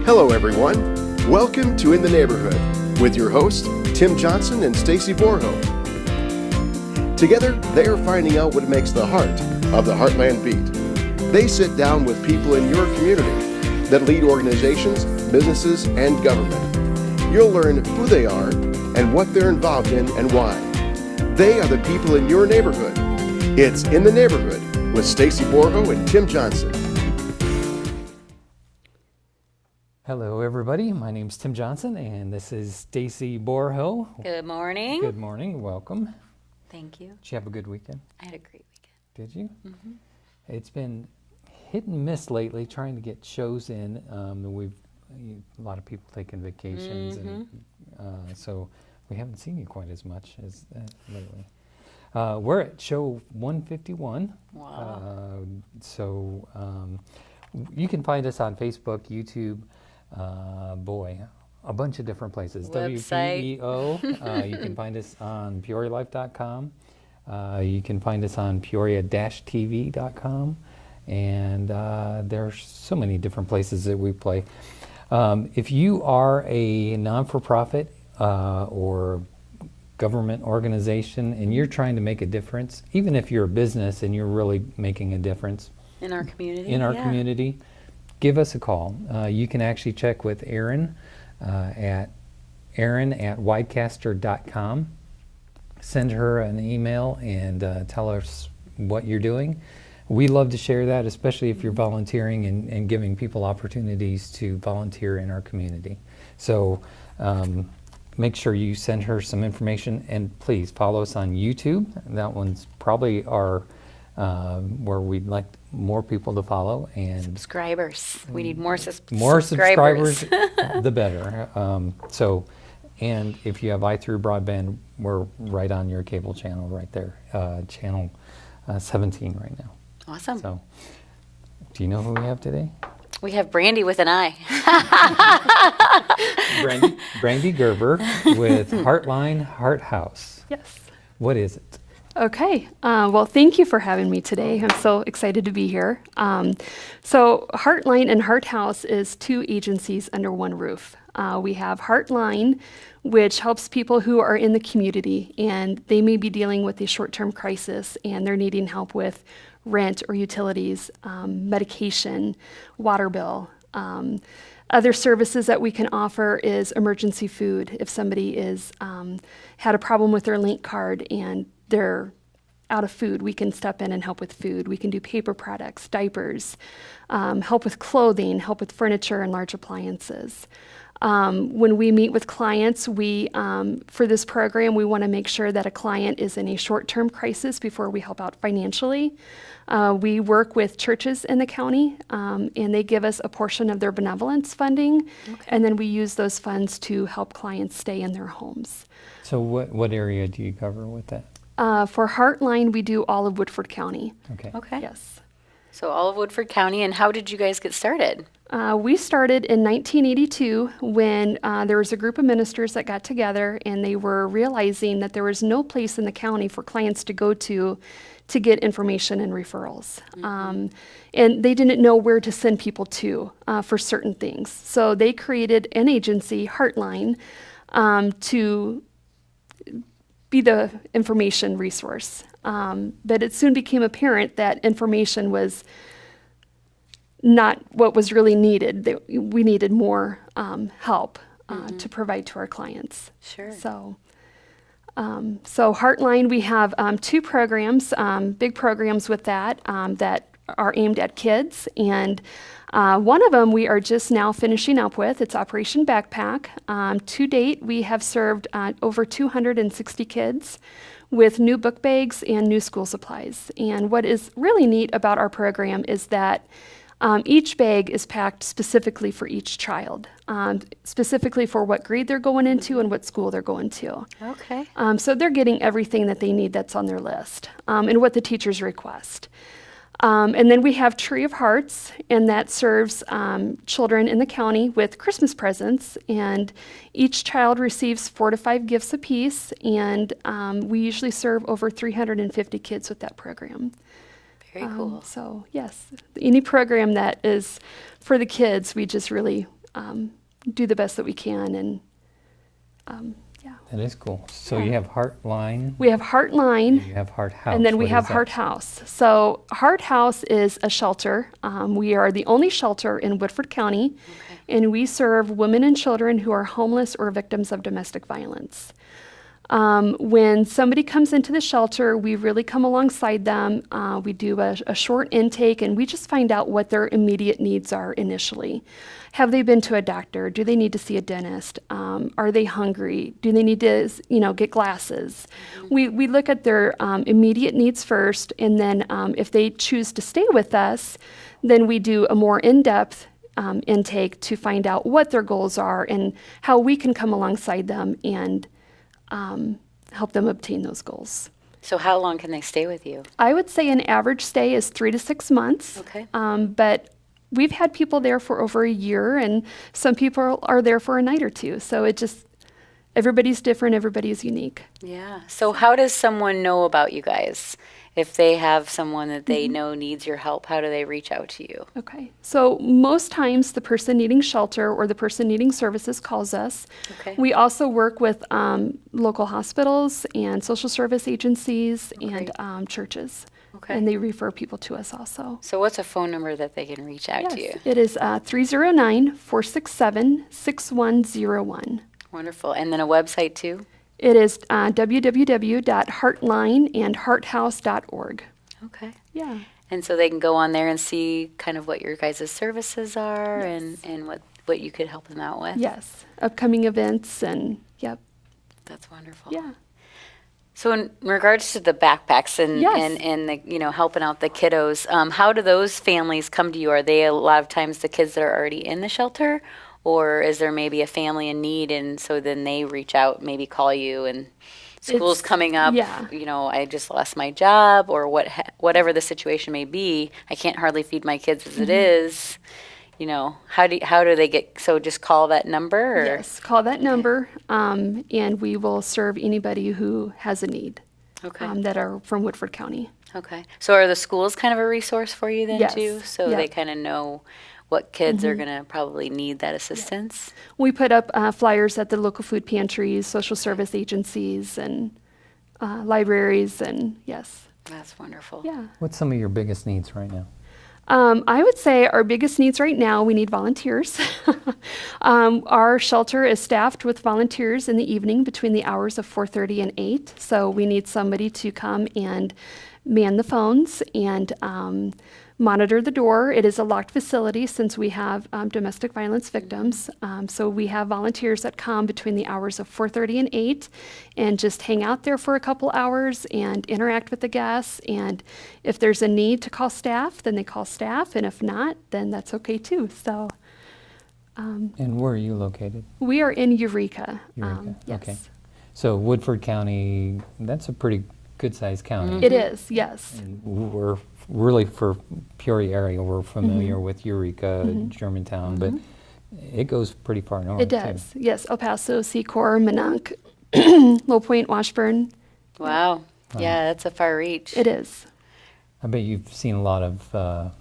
Hello, everyone. Welcome to In the Neighborhood with your hosts, Tim Johnson and Stacy Borho. Together, they are finding out what makes the heart of the Heartland beat. They sit down with people in your community that lead organizations, businesses, and government. You'll learn who they are and what they're involved in and why. They are the people in your neighborhood. It's In the Neighborhood with Stacy Borho and Tim Johnson. Hello, everybody. My name's Tim Johnson, and this is Stacy Borho. Good morning. Good morning. Welcome. Thank you. Did you have a good weekend? I had a great weekend. Did you? Mm-hmm. It's been hit and miss lately trying to get shows in. A lot of people taking vacations, and so we haven't seen you quite as much as lately. We're at show 151. Wow. You can find us on Facebook, YouTube, a bunch of different places. Website. WPEO. You can find us on PeoriaLife.com. You can find us on Peoria-TV.com. And there's so many different places that we play. If you are a non-for-profit or government organization and you're trying to make a difference, even if you're a business and you're really making a difference in our community, community, give us a call. You can actually check with Erin at widecaster.com. Send her an email and tell us what you're doing. We love to share that, especially if you're volunteering and giving people opportunities to volunteer in our community. So make sure you send her some information, and please follow us on YouTube. That one's probably our where we'd like more people to follow. And subscribers. We need more subscribers. More subscribers, the better. And if you have iThrough broadband, we're right on your cable channel right there, channel 17 right now. Awesome. So, do you know who we have today? We have Brandi with an I. Brandi Gerber with Heartline Heart House. Yes. What is it? Okay. Well, thank you for having me today. I'm so excited to be here. So Heartline and Heart House is two agencies under one roof. We have Heartline, which helps people who are in the community and they may be dealing with a short-term crisis and they're needing help with rent or utilities, medication, water bill. Other services that we can offer is emergency food. If somebody is had a problem with their link card and they're out of food, we can step in and help with food. We can do paper products, diapers, help with clothing, help with furniture and large appliances. When we meet with clients, for this program, we want to make sure that a client is in a short-term crisis before we help out financially. We work with churches in the county, and they give us a portion of their benevolence funding, and then we use those funds to help clients stay in their homes. So what area do you cover with that? For Heartline, we do all of Woodford County. Okay. Yes. So all of Woodford County, and how did you guys get started? We started in 1982 when there was a group of ministers that got together and they were realizing that there was no place in the county for clients to go to get information and referrals. And they didn't know where to send people to for certain things. So they created an agency, Heartline, to be the information resource. But it soon became apparent that information was not what was really needed. That we needed more help to provide to our clients. Sure. So Heartline, we have two programs, big programs with that are aimed at kids. And one of them we are just now finishing up with. It's Operation Backpack. To date, we have served over 260 kids with new book bags and new school supplies. And what is really neat about our program is that each bag is packed specifically for each child, specifically for what grade they're going into and what school they're going to. Okay. So they're getting everything that they need that's on their list and what the teachers request. And then we have Tree of Hearts, and that serves children in the county with Christmas presents. And each child receives 4 to 5 gifts apiece, and we usually serve over 350 kids with that program. Very cool. So yes, any program that is for the kids, we just really do the best that we can. And yeah. That is cool. So you have Heartline, We have Heartline. you have Heart House. And then we What have is that? Heart House. So Heart House is a shelter. We are the only shelter in Woodford County, and we serve women and children who are homeless or victims of domestic violence. When somebody comes into the shelter, we really come alongside them. We do a short intake, and we just find out what their immediate needs are initially. Have they been to a doctor? Do they need to see a dentist? Are they hungry? Do they need to, get glasses? We look at their immediate needs first, and then if they choose to stay with us, then we do a more in-depth intake to find out what their goals are and how we can come alongside them and help them obtain those goals. So how long can they stay with you? I would say an average stay is 3 to 6 months. Okay. But we've had people there for over a year, and some people are there for a night or two. So everybody's different, everybody's unique. Yeah. So how does someone know about you guys? If they have someone that they know needs your help, how do they reach out to you? Okay. So most times the person needing shelter or the person needing services calls us. Okay. We also work with local hospitals and social service agencies and churches. Okay. And they refer people to us also. So what's a phone number that they can reach out to you? It is 309-467-6101. Wonderful. And then a website too? It is www.heartlineandhearthouse.org. Okay. Yeah. And so they can go on there and see kind of what your guys' services are and what you could help them out with? Yes. Upcoming events and, yep. That's wonderful. Yeah. So in regards to the backpacks and the, helping out the kiddos, how do those families come to you? Are they a lot of times the kids that are already in the shelter? Or is there maybe a family in need, and so then they reach out, maybe call you, and school's coming up, I just lost my job, or whatever the situation may be. I can't hardly feed my kids as it is. How do they get, so just call that number? Or? Yes, call that number, and we will serve anybody who has a need that are from Woodford County. Okay. So are the schools kind of a resource for you then too? So Yep. they kind of know what kids are going to probably need that assistance? We put up flyers at the local food pantries, social service agencies, and libraries, and yes. That's wonderful. Yeah. What's some of your biggest needs right now? I would say our biggest needs right now, we need volunteers. Our shelter is staffed with volunteers in the evening between the hours of 4:30 and 8. So we need somebody to come and man the phones and monitor the door. It is a locked facility since we have domestic violence victims. So we have volunteers that come between the hours of 4:30 and 8 and just hang out there for a couple hours and interact with the guests. And if there's a need to call staff, then they call staff. And if not, then that's okay too. So And where are you located? we are in Eureka. Eureka, Yes. okay. So Woodford County, that's a pretty good-sized county. It is, yes. And we're really, for Peoria area, we're familiar with Eureka, Germantown, but it goes pretty far north. It does, yes. El Paso, Secor, Minonk, Low Point, Washburn. Wow. Yeah, that's a far reach. It is. I bet you've seen a lot of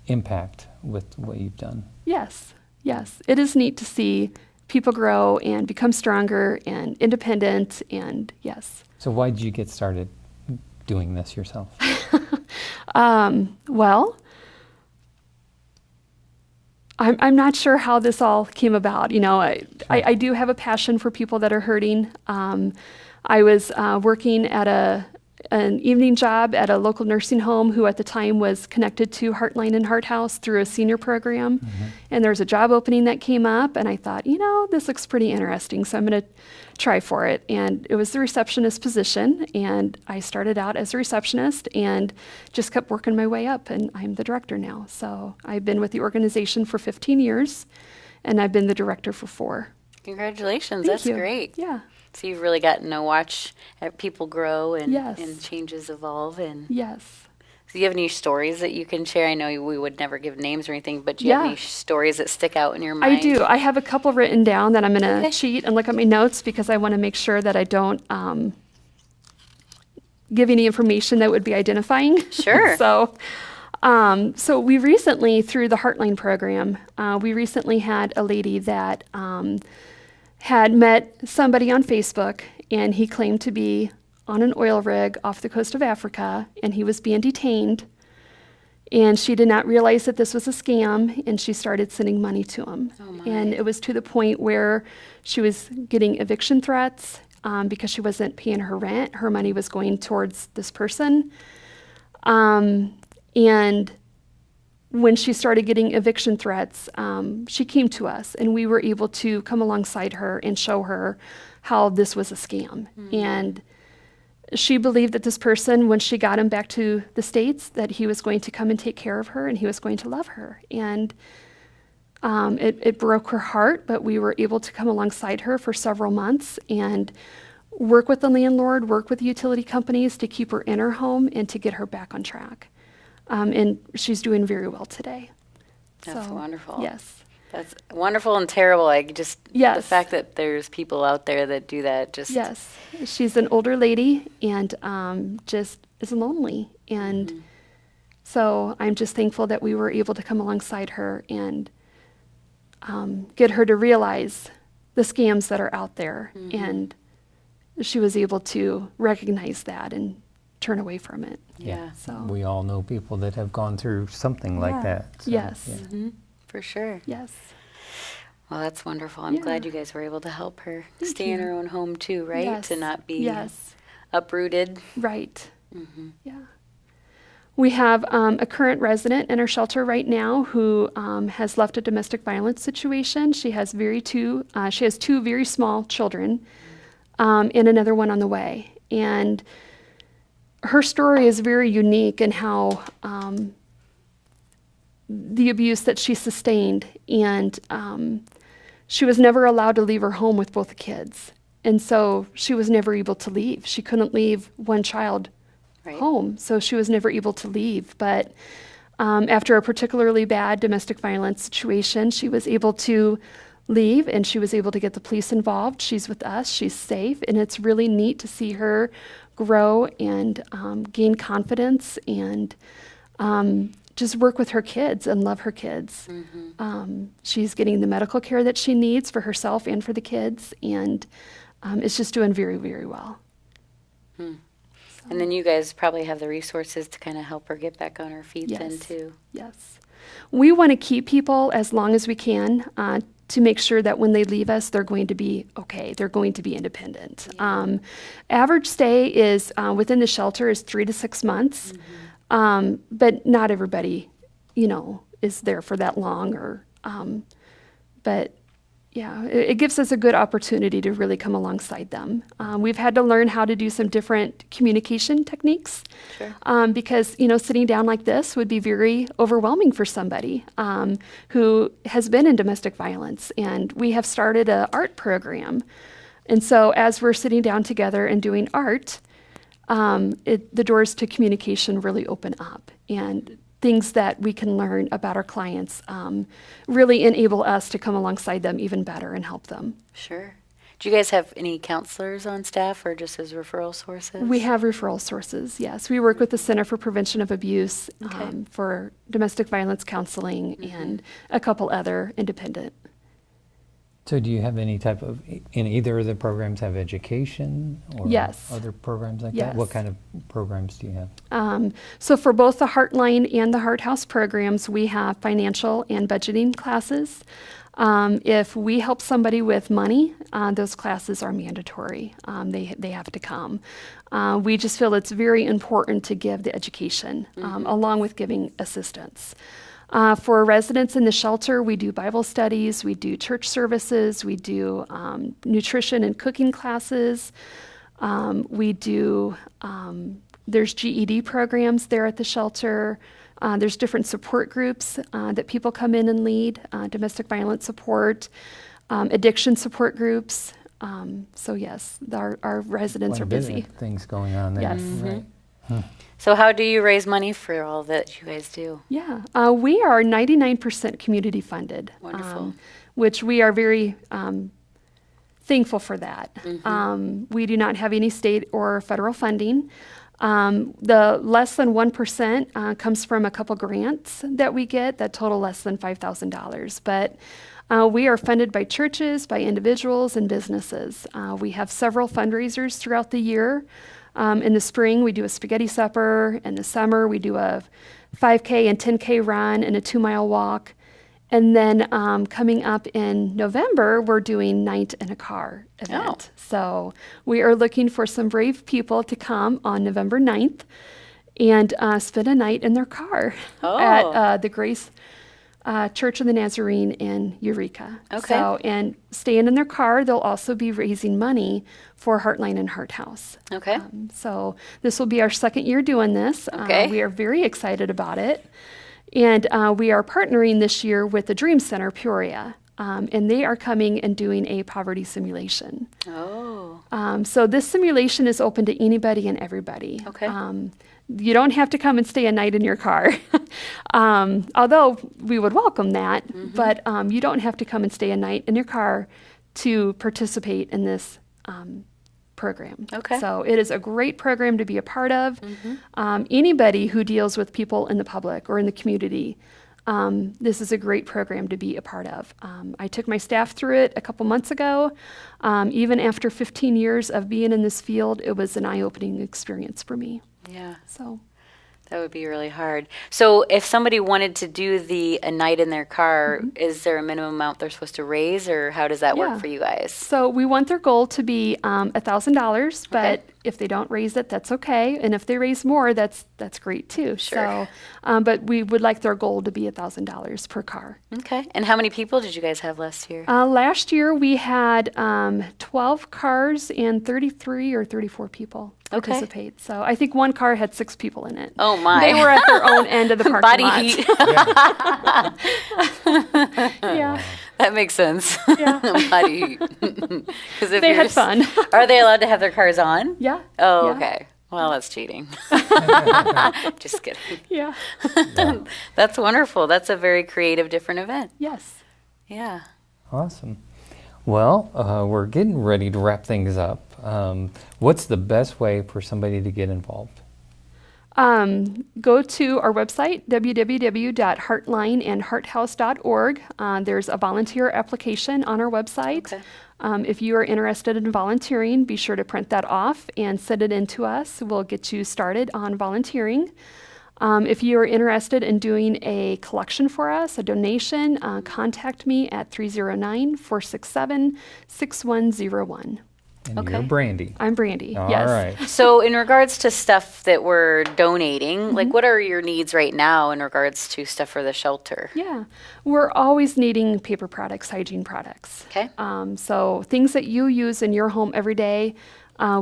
impact with what you've done. Yes, yes. It is neat to see people grow and become stronger and independent, and yes. So why did you get started doing this yourself? Well, I'm not sure how this all came about. I do have a passion for people that are hurting. I was working at an evening job at a local nursing home who at the time was connected to Heartline Heart House through a senior program. And there was a job opening that came up, and I thought, this looks pretty interesting, so I'm going to try for it. And it was the receptionist position, and I started out as a receptionist and just kept working my way up, and I'm the director now. So I've been with the organization for 15 years, and I've been the director for 4. Congratulations. Thank That's you. great. Yeah. So you've really gotten to watch people grow and, Yes. and changes evolve. And Yes. do you have any stories that you can share? I know we would never give names or anything, but do you have any stories that stick out in your mind? I do. I have a couple written down that I'm going to Okay. cheat and look at my notes because I want to make sure that I don't give any information that would be identifying. Sure. So So we recently, through the Heartline program, we recently had a lady that had met somebody on Facebook, and he claimed to be on an oil rig off the coast of Africa, and he was being detained. And she did not realize that this was a scam, and she started sending money to him. Oh my. And it was to the point where she was getting eviction threats because she wasn't paying her rent. Her money was going towards this person. And when she started getting eviction threats, she came to us, and we were able to come alongside her and show her how this was a scam. And she believed that this person, when she got him back to the States, that he was going to come and take care of her and he was going to love her. And it broke her heart, but we were able to come alongside her for several months and work with the landlord, work with the utility companies to keep her in her home and to get her back on track. And she's doing very well today. That's wonderful. Yes. That's wonderful and terrible. The Yes. fact that there's people out there that do that just. Yes. She's an older lady and just is lonely. And so I'm just thankful that we were able to come alongside her and get her to realize the scams that are out there. And she was able to recognize that and turn away from it. Yeah. So We all know people that have gone through something like that. So, Yes. yeah. For sure. Yes. Well, that's wonderful. I'm Yeah. glad you guys were able to help her Thank stay in you. her own home too, right? Yes. To not be Yes. uprooted. Right. Yeah. We have a current resident in our shelter right now who has left a domestic violence situation. She has two very small children, and another one on the way. And her story is very unique in how the abuse that she sustained, and she was never allowed to leave her home with both the kids. And so she was never able to leave. She couldn't leave one child Right. home, so she was never able to leave. But after a particularly bad domestic violence situation, she was able to leave, and she was able to get the police involved. She's with us, she's safe, and it's really neat to see her grow and gain confidence and just work with her kids and love her kids. She's getting the medical care that she needs for herself and for the kids, and it's just doing very, very well. And then you guys probably have the resources to kind of help her get back on her feet then Yes. too. Yes. We want to keep people as long as we can to make sure that when they leave us, they're going to be okay. They're going to be independent. Average stay is within the shelter is 3 to 6 months, but not everybody, is there for that long. But yeah, it gives us a good opportunity to really come alongside them. We've had to learn how to do some different communication techniques because, sitting down like this would be very overwhelming for somebody who has been in domestic violence. And we have started an art program. And so as we're sitting down together and doing art, the doors to communication really open up. And things that we can learn about our clients really enable us to come alongside them even better and help them. Sure. Do you guys have any counselors on staff or just as referral sources? We have referral sources, yes. We work with the Center for Prevention of Abuse for domestic violence counseling and a couple other independent. So do you have any type of, in either of the programs have education or Yes. other programs like Yes. that? What kind of programs do you have? So for both the Heartline and the Heart House programs, we have financial and budgeting classes. If we help somebody with money, those classes are mandatory. They have to come. We just feel it's very important to give the education along with giving assistance. For residents in the shelter, we do Bible studies, we do church services, we do nutrition and cooking classes. We do, there's GED programs there at the shelter. There's different support groups that people come in and lead, domestic violence support, addiction support groups. So yes, our residents Quite are a bit of busy. things going on there. Yes. Right. So how do you raise money for all that you guys do? Yeah, we are 99% community funded. Wonderful. Which we are very thankful for that. We do not have any state or federal funding. The less than 1% comes from a couple grants that we get that total less than $5,000. But we are funded by churches, by individuals, and businesses. We have several fundraisers throughout the year. In the spring, we do a spaghetti supper. In the summer, we do a 5K and 10K run and a 2-mile walk. And then coming up in November, we're doing Night in a Car event. Oh. So we are looking for some brave people to come on November 9th and spend a night in their car at the Grace Church of the Nazarene in Eureka. Okay. So, and staying in their car, they'll also be raising money for Heartline and Heart House. Okay. So this will be our second year doing this. Okay. We are very excited about it. And we are partnering this year with the Dream Center Peoria. And they are coming and doing a poverty simulation. Oh. So this simulation is open to anybody and everybody. Okay. You don't have to come and stay a night in your car, although we would welcome that, but you don't have to come and stay a night in your car to participate in this program. Okay. So it is a great program to be a part of. Anybody who deals with people in the public or in the community, this is a great program to be a part of. I took my staff through it a couple months ago. Even after 15 years of being in this field, it was an eye-opening experience for me. Yeah. So That would be really hard. So if somebody wanted to do a night in their car, is there a minimum amount they're supposed to raise, or how does that work for you guys? So we want their goal to be $1,000, but if they don't raise it, that's okay. And if they raise more, that's great too. Sure. So, but we would like their goal to be $1,000 per car. Okay. And how many people did you guys have last year? Last year we had 12 cars and 33 or 34 people participate. So I think one car had 6 people in it. Oh my! They were at their own end of the parking Body lot. heat. Yeah. That makes sense. Yeah. Body heat. 'Cause if They you're had fun. Are they allowed to have their cars on? Yeah. Oh, Yeah. okay. Well, that's cheating. Just kidding. Yeah. That's wonderful. That's a very creative, different event. Yes. Yeah. Awesome. Well, we're getting ready to wrap things up. What's the best way for somebody to get involved? Go to our website, www.heartlineandhearthouse.org. There's a volunteer application on our website. Okay. If you are interested in volunteering, be sure to print that off and send it in to us. We'll get you started on volunteering. If you are interested in doing a collection for us, a donation, contact me at 309-467-6101. And Okay. you're Brandi. I'm Brandi. All Yes. right. So, in regards to stuff that we're donating, like what are your needs right now in regards to stuff for the shelter? Yeah, we're always needing paper products, hygiene products. Okay. So things that you use in your home every day,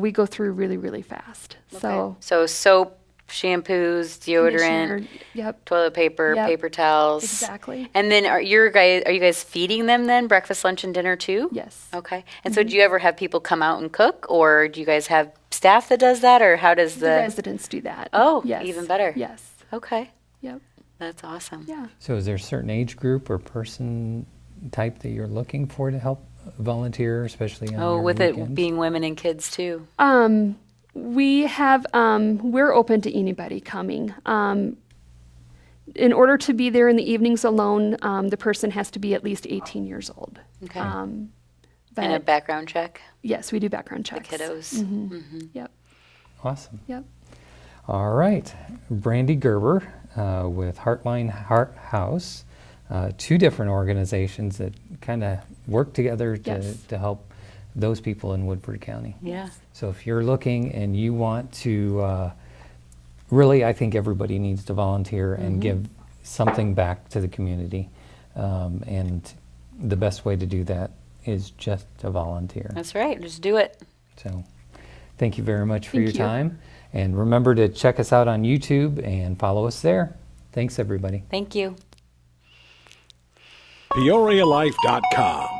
we go through really, really fast. So So soap, shampoos, deodorant, conditioner, yep, toilet paper, Yep. paper towels. exactly. And then are you guys feeding them then breakfast, lunch, and dinner too? Yes. Okay. And so do you ever have people come out and cook, or do you guys have staff that does that, or how does The residents do that. Oh, yes. even better. Yes. Okay. Yep. That's awesome. Yeah. So is there a certain age group or person type that you're looking for to help volunteer, especially on Oh, your with weekends? it being women and kids too. We have, we're open to anybody coming. In order to be there in the evenings alone, the person has to be at least 18 years old. Okay. But And a background check. yes, we do background checks. Kiddos. Yep. Awesome. Yep. All right. Brandi Gerber with Heartline Heart House, 2 different organizations that kind of work together Yes. to help those people in Woodford County. Yeah. So if you're looking and you want to, really, I think everybody needs to volunteer and give something back to the community. And the best way to do that is just to volunteer. That's right. Just do it. So thank you very much for Thank your you. time. And remember to check us out on YouTube and follow us there. Thanks, everybody. Thank you. PeoriaLife.com